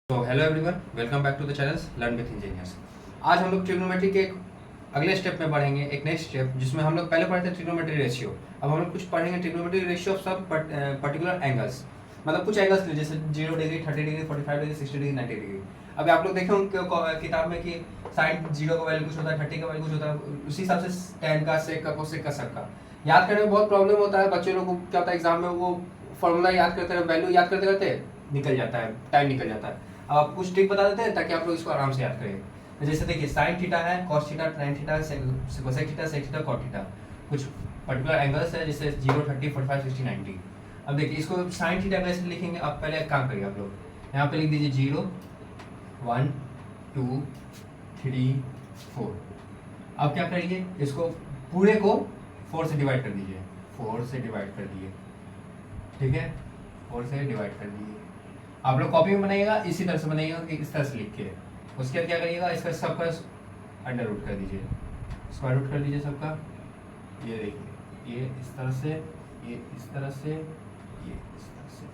तो hello everyone, welcome back to the channel learn with engineers. आज हम लोग ट्रिग्नोमेट्री के एक अगले स्टेप में बढ़ेंगे, एक नेक्स्ट स्टेप जिसमें हम लोग पहले पढ़े थे ट्रिग्नोमेट्री रेशियो। अब हम लोग कुछ पढ़ेंगे ट्रिग्नोमेट्री रेशियो ऑफ सब पर्टिकुलर एंगल्स, मतलब कुछ एंगल्स जैसे 0 degree, 30 degree, 45 degree, 60 degree, 90 degree. अभी आप लोग देखे होंगे किताब में कि साइन 0 का वैल्यू कुछ होता है, 30 का वैल्यू कुछ होता है, उसी हिसाब से tan का, sec का, cosec का, सब का याद करने में बहुत प्रॉब्लम होता है। बच्चे लोग को क्या होता है एग्जाम में, वो फॉर्मूला याद करते हैं, वैल्यू याद करते करते निकल जाता है, टाइम निकल जाता है। अब आप कुछ ट्रिक बता देते हैं ताकि आप लोग इसको आराम से याद करें। जैसे देखिए साइन थीटा है, cos theta, tan theta, cosec theta, sec theta, cot theta, कुछ पर्टिकुलर एंगल्स है जैसे 0, 30, 45, 60, 90। अब देखिए इसको साइन थीटा कैसे लिखेंगे, आप पहले एक काम करिए, आप लोग यहाँ पे लिख दीजिए 0, 1, 2, 3, 4। अब क्या करिए, इसको पूरे को 4 से डिवाइड कर दीजिए, 4 से डिवाइड कर दिए, ठीक है, 4 से डिवाइड कर दिए। आप लोग कॉपी में बनाइएगा, इसी तरह से बनाइएगा कि इस तरह से लिख के। उसके बाद क्या करिएगा, इसका सबका अंडर रूट कर दीजिए, स्क्वायर रूट कर दीजिए सबका। ये देखिए, ये इस तरह से, ये इस तरह से, ये इस तरह से,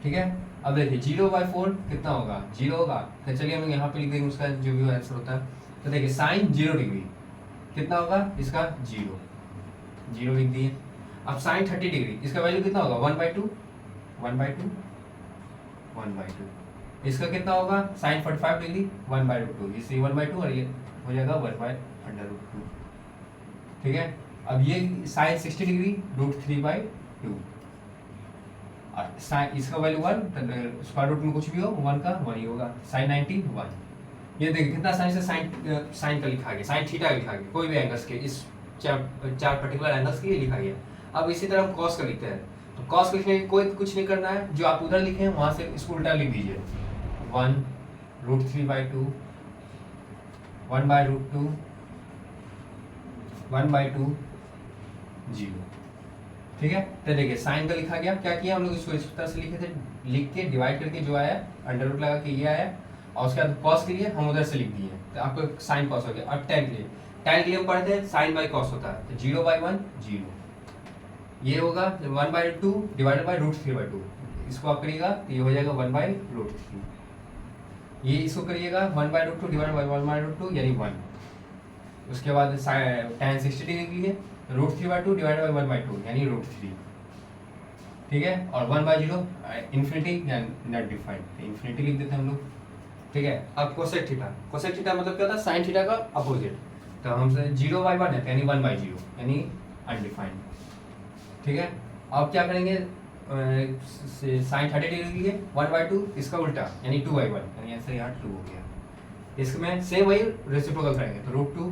ठीक है। अब देखिए 0/4 कितना होगा, 0 होगा। तो चलिए हम यहाँ पे लिख देंगे उसका जो भी आंसर होता है। तो देखिए साइन 0 डिग्री कितना होगा, इसका 0 लिख दिए। अब साइन 30 डिग्री इसका वैल्यू कितना होगा, 1/2, 1/2, 1/2। इसका कितना होगा, साइन 45 डिग्री 1/√2, इसे 1/2 और ये हो जाएगा 1/√2, ठीक है। अब ये साइन 60 डिग्री √3/2, और साइन इसका वैल्यू 1, स्क्वायर रूट में कुछ भी हो 1 का 1 ही होगा। साइन 90 1। ये देखिए कितना साइन से साइन का लिखा गया, साइन थीटा का लिखा गया, कोई भी एंगल्स के, इस चार पर्टिकुलर एंगल्स के लिए लिखा गया। अब इसी तरह हम कॉस का लिखते हैं। तो कॉस लिखने की कोई कुछ नहीं करना है, जो आप उधर लिखे हैं वहां से इसको उल्टा लिख दीजिए, 1√3/2, 1/√2, 1/2, 0, ठीक है। तो देखिए साइन का लिखा गया, क्या किया हम लोग इसको इस तरह से लिखे थे, लिख के डिवाइड करके जो आया अंडर रूट लगा के ये आया, और उसके बाद कॉस के लिए हम उधर से लिख दिए, तो आपको साइन कॉस हो गया। अब tan के लिए हम पढ़ते हैं साइन बाई कॉस होता है, तो 0/1 0, ये होगा 1/2 डिवाइडेड बाई √3/2, इसको आप करिएगा तो ये हो जाएगा 1/√3। ये इसको करिएगा 1/√2 डिवाइडेड बाई 1/√2 यानी 1। उसके बाद tan 60 डिग्री के लिए √3/2 डिवाइडेड बाई 1/2 यानी √3, ठीक है। और 1/0 इन्फिनिटी नॉट डिफाइंड, इन्फिनिटी लिख देते हैं हम लोग, ठीक है। अब कोसेक थीटा, कोसेक थीटा मतलब क्या होता है, साइन थीटा का अपोजिट। तो हमसे 0/1 है यानी 1/0 यानी अनडिफाइंड, ठीक है। अब क्या करेंगे, साइन 30 डिग्री के लिए 1/2, इसका उल्टा यानी 2/1, यानी आंसर यहाँ 2 हो गया। इसमें सेम वही रेसिप्रोकल करेंगे तो √2,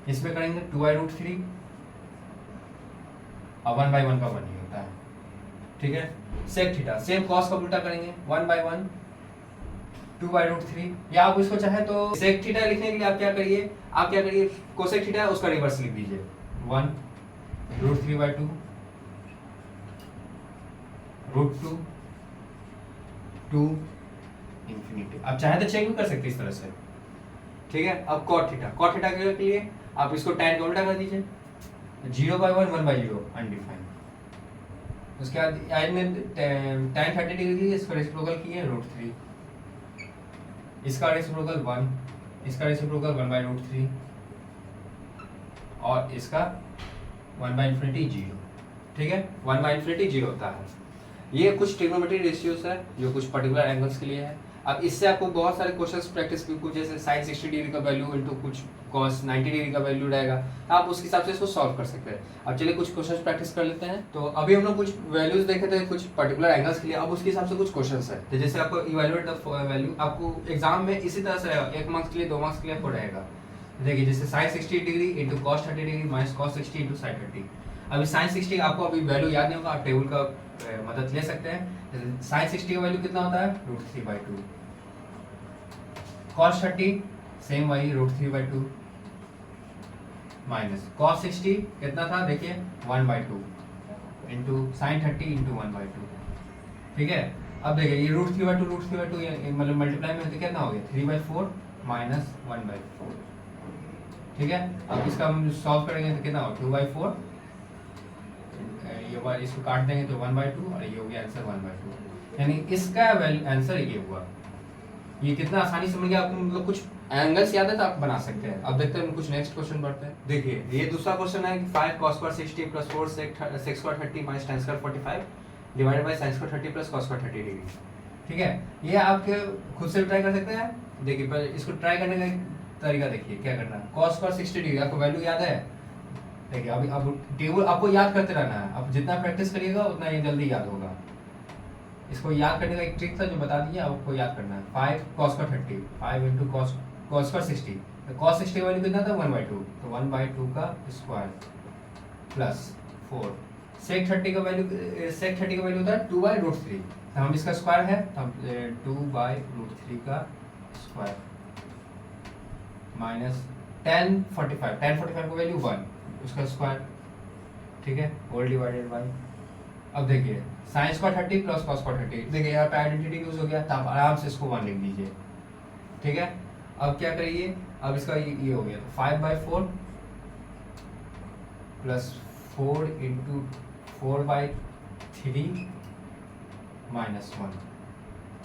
इसमें करेंगे 2/√3, और 1/1 का 1 ही होता है, ठीक है। सेक थीटा सेम कॉस का उल्टा करेंगे, 1/1, 2/√3, या आप इसको चाहे तो सेक थीटा लिखने के लिए आप क्या करिए, कोसेक थीटा उसका रिवर्स लिख दीजिए, 1√3/2, √2, 2 इंफिनिटी। आप चाहे तो चेक भी कर सकते हैं इस तरह से, ठीक है। अब कॉट थीटा के लिए आप इसको tan का उल्टा कर दीजिए, 0/1 1/0 अनडिफाइंड। उसके बाद आज में tan 30 डिग्री के लिए इसका रेसिप्रोकल किए √3, इसका रेसिप्रोकल 1, इसका रेसिप्रोकल 1/√3, और इसका 1/∞ 0, ठीक है। 1/∞ 0 होता है। ये कुछ ट्रिग्नोमेट्री रेशियोज है जो कुछ पर्टिकुलर एंगल्स के लिए है। अब इससे आपको बहुत सारे क्वेश्चंस प्रैक्टिस कुछ जैसे साइन 60 डिग्री का वैल्यू इनटू कुछ कॉस 90 डिग्री का वैल्यू रहेगा, आप उसके हिसाब से इसको सॉल्व कर सकते हैं। अब चलिए कुछ क्वेश्चंस प्रैक्टिस कर लेते हैं। तो अभी हम लोग कुछ वैल्यूज देखे थे कुछ पर्टिकुलर एंगल्स के लिए, अब उसके हिसाब से कुछ क्वेश्चंस है। तो जैसे आपको इवैल्यूएट द वैल्यू, आपको एग्जाम में इसी तरह से रहेगा, 1 मार्क्स के लिए 2 मार्क्स के लिए आपको रहेगा। देखिए जैसे sine 60 degree into cos 30 degree minus cos 60 into sine 30। अभी साइन 60 आपको अभी वैल्यू याद नहीं होगा, आप टेबल का मदद ले सकते हैं। साइन 60 का वैल्यू कितना होता है, √3/2, cos 30 सेम वही √3/2, माइनस cos 60 कितना था देखिए 1/2 इंटू साइन 30 इंटू 1/2, ठीक है। अब देखिए ये √3/2 मतलब मल्टीप्लाई में तो कितना हो गया 3/4 माइनस 1/4, ठीक है। अब इसका हम सॉल्व करेंगे तो कितना होगा 2/4, ये इसको काट देंगे तो 1/2, और ये हो गया आंसर 1/2। यानी इसका वैल्यू आंसर ये हुआ। ये कितना आसानी से मिल गया आपको, मतलब कुछ एंगल्स याद है तो आप बना सकते हैं। अब देखते हैं कुछ नेक्स्ट क्वेश्चन बढ़ते हैं। देखिए ये दूसरा क्वेश्चन है कि 5 cos square 60 plus 4 sec square 30 minus tan square 45 divided by sin square 30 plus cos square 30 degree. ठीक है, ये आपके खुद से ट्राई कर सकते हैं। देखिए पहले इसको ट्राई करने का एक तरीका देखिए क्या करना है। cos square 60 डिग्री आपको वैल्यू याद है। देखिए अभी अब टेबल आपको याद करते रहना है, अब जितना प्रैक्टिस करिएगा उतना ये जल्दी याद होगा। इसको याद करने का एक ट्रिक था जो बता दिया, आपको याद करना है। 5 cos square 30 5 into cos square 60, तो cos 60 वैल्यू कितना था 1/2, तो 1/2 का स्क्वायर प्लस 4 sec 30 का वैल्यू होता है 2/√3, तो हम इसका स्क्वायर है तो हम 2/√3 का स्क्वायर माइनस tan 45 का वैल्यू 1 उसका स्क्वायर, ठीक है, होल डिवाइडेड बाय। अब देखिए sin square 30 plus cos square 30, देखिए यहाँ पे आइडेंटिटी यूज हो गया, तो आप आराम से इसको 1 लिख दीजिए। ठीक है, अब क्या करिए, अब इसका ये हो गया तो 5/4 प्लस 4 इंटू 4/3 माइनस 1,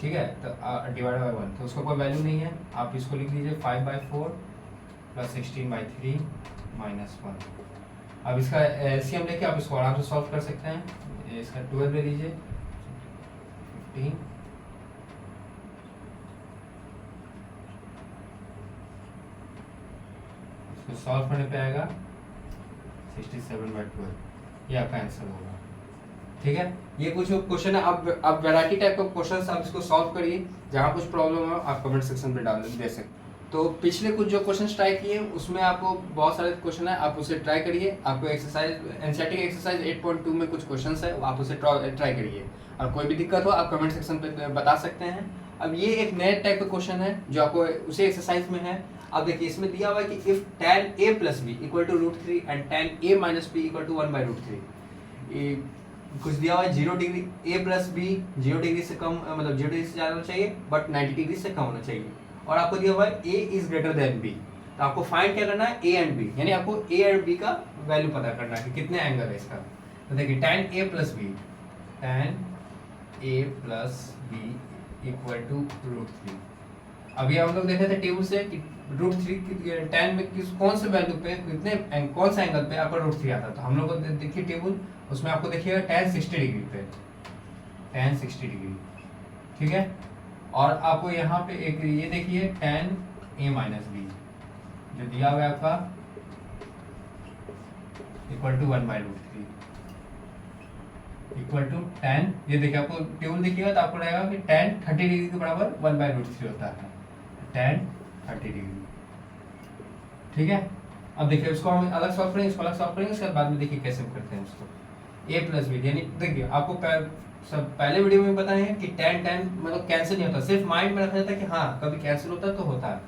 ठीक है, तो डिवाइड बाय 1, तो उसका कोई वैल्यू नहीं है, आप इसको लिख दीजिए 5/4 प्लस 16/3 माइनस 1। अब इसका एलसीएम लेके आप इसको आराम से सॉल्व कर सकते हैं। इसका 12 ले लीजिए 15 इसको सॉल्व करने पे आएगा 67/12, ये आपका आंसर होगा। ठीक है, ये कुछ क्वेश्चन है, आप वैरायटी टाइप का क्वेश्चन आप इसको सॉल्व करिए, जहाँ कुछ प्रॉब्लम हो आप कमेंट सेक्शन में डाल दे सकते। तो पिछले कुछ जो क्वेश्चन ट्राई किए उसमें आपको बहुत सारे क्वेश्चन है, आप उसे ट्राई करिए। आपको एक्सरसाइज एनसीईआरटी के एक्सरसाइज 8.2 में कुछ क्वेश्चन है, आप उसे ट्राई करिए, और कोई भी दिक्कत हो आप कमेंट सेक्शन पे बता सकते हैं। अब ये एक नए टाइप का क्वेश्चन है जो आपको उसी एक्सरसाइज में है। अब देखिए इसमें दिया हुआ है कि if tan a plus b equal to √3 and tan a minus b equal to 1/√3, कुछ दिया हुआ है 0 डिग्री a प्लस बी 0 डिग्री से कम, मतलब 0 डिग्री से ज़्यादा होना चाहिए बट 90 डिग्री से कम होना चाहिए, और आपको दिया हुआ है a is greater than b। तो आपको फाइंड क्या करना है, a एंड b, यानी आपको a एंड b का वैल्यू पता करना है कि कितने एंगल है इसका। तो देखिए tan a plus b equal to √3। अभी हम लोग देखे थे टेबल से कि √3 tan में कौन से वैल्यू पे कितने कौन सा एंगल पे आपका √3 आता है। तो हम लोग को देखिए टेबल, उसमें आपको देखिएगा tan 60 डिग्री पे, tan 60 डिग्री, ठीक है, और आपको यहाँ पे एक ये देखिए tan a minus b जो दिया हुआ है आपका equal to 1/√3 equal to tan, ये देखिए आपको टेबल देखिएगा तो आपको लगेगा कि tan 30 डिग्री के बराबर 1/√3 होता है, tan 30 डिग्री। ठीक है, अब देखिए इसको हम अलग सॉल्व करेंगे, इसको अलग सॉल्व करेंगे, उसके बाद में देखिए कैसे करते हैं उसको। a प्लस बी, यानी देखिए आपको सब पहले वीडियो में पता है कि tan मतलब कैंसिल नहीं होता, सिर्फ माइंड में रखा जाता है कि हाँ कभी कैंसिल होता है तो होता है,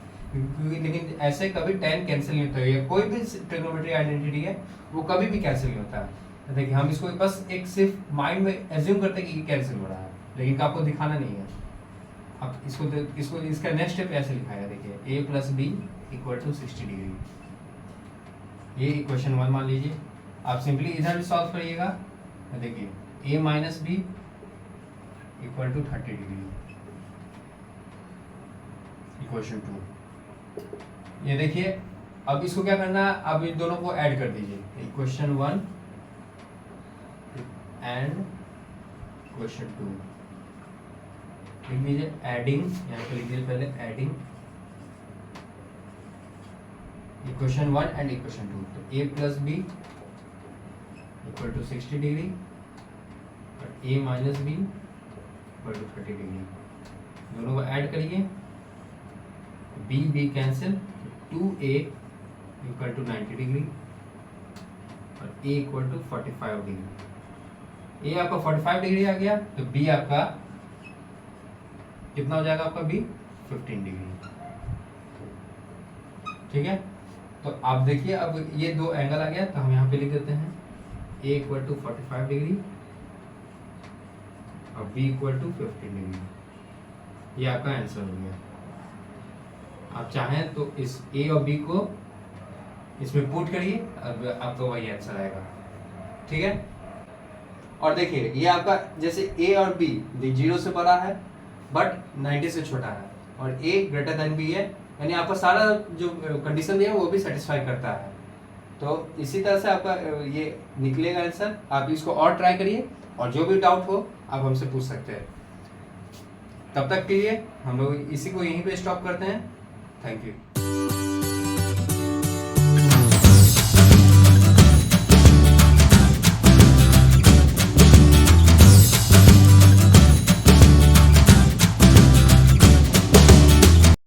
लेकिन ऐसे कभी tan कैंसिल नहीं होता है। कोई भी ट्रिग्नोमेट्री आइडेंटिटी है वो कभी भी कैंसिल नहीं होता है। तो देखिए हम इसको बस एक सिर्फ माइंड में एज्यूम करते हैं कि कैंसिल हो रहा है, लेकिन आपको दिखाना नहीं है। अब इसको इसका नेक्स्ट स्टेप ऐसे लिखा है, देखिए a plus B equal to 60 degree, ये इक्वेशन 1 मान लीजिए। आप सिंपली इधर भी सॉल्व करिएगा, तो देखिए a minus B equal to 30 degree, equation 2। ये देखिए अब इसको क्या करना है, अब इन दोनों को ऐड कर दीजिए, इक्वेशन 1 एंड इक्वेशन 2 लिख दीजिए, एडिंग, यहाँ पे लिख दीजिए पहले एडिंग इक्वेशन 1 एंड इक्वेशन 2। तो a plus B equal to 60 degree और a minus B equal to 30 degree, दोनों को ऐड करिए, b cancel, 2a equal to 90 degree और a equal to 45 degree. a आपका 45 डिग्री आ गया, तो b आपका कितना हो जाएगा, आपका b 15 डिग्री। ठीक है, तो आप देखिए अब ये दो एंगल आ गया, तो हम यहाँ पे लिख देते हैं a इक्वल टू 45 डिग्री और b इक्वल टू 15 डिग्री, ये आपका आंसर हो गया। आप चाहें तो इस a और b को इसमें पुट करिए, अब आपका वही आंसर आएगा। ठीक है, और देखिए ये आपका जैसे ए और बी 0 से बड़ा है बट 90 से छोटा है, और ए ग्रेटर देन बी है, यानी आपका सारा जो कंडीशन दिया है वो भी सेटिस्फाई करता है। तो इसी तरह से आपका ये निकलेगा आंसर। आप इसको और ट्राई करिए, और जो भी डाउट हो आप हमसे पूछ सकते हैं। तब तक के लिए हम लोग इसी को यहीं पे स्टॉप करते हैं। Thank you.